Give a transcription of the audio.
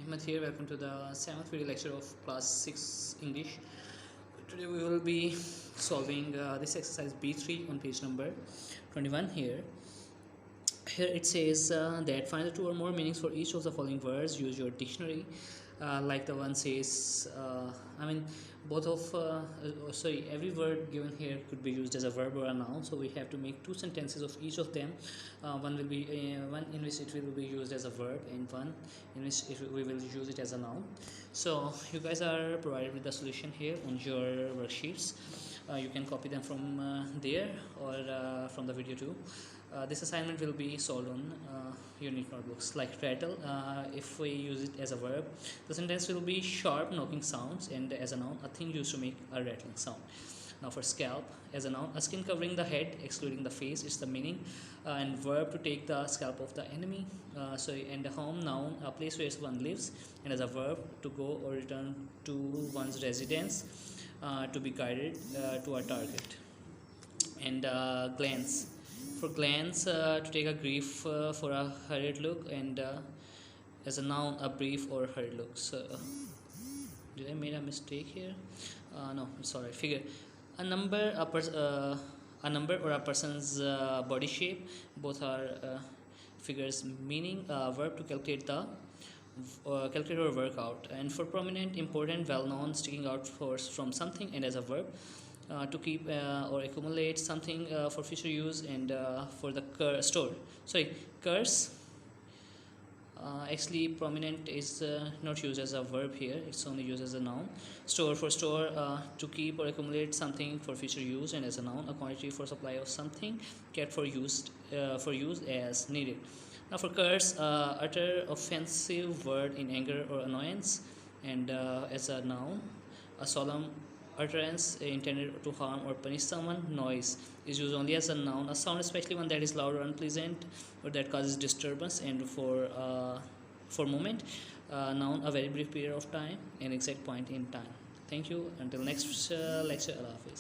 Ahmed here. Welcome to the 7th video lecture of class 6 English. Today we will be solving this exercise B3 on page number 21 here. Here it says that find the two or more meanings for each of the following words. Use your dictionary. Like the one says, every word given here could be used as a verb or a noun. So we have to make two sentences of each of them. One will be one in which it will be used as a verb, and one in which we will use it as a noun. So you guys are provided with the solution here on your worksheets. You can copy them from there or from the video too. This assignment will be solved on unit notebooks. Like rattle, if we use it as a verb, the sentence will be sharp knocking sounds, and as a noun, a thing used to make a rattling sound. Now for scalp, as a noun, a skin covering the head excluding the face is the meaning, and verb to take the scalp of the enemy. And a home, noun, a place where one lives, and as a verb to go or return to one's residence, to be guided to a target. And glance, for glance, to take a grief for a hurried look, and as a noun, a brief or hurried look. So did I made a mistake here? No, it's alright. Figure, a number, a number or a person's body shape, both are figures. Meaning, verb to calculate the calculate or work out. And for prominent, important, well known, sticking out from something, and as a verb to keep or accumulate something for future use, and for the curse. Actually prominent is not used as a verb here, it's only used as a noun. Store, for store, to keep or accumulate something for future use, and as a noun. A quantity for supply of something, kept for use as needed. Now for curse, utter offensive word in anger or annoyance, and as a noun. A solemn utterance intended to harm or punish someone. Noise is used only as a noun. A sound, especially one that is loud or unpleasant or that causes disturbance. And for moment, noun, a very brief period of time, an exact point in time. Thank you. Until next lecture. Allah Hafiz.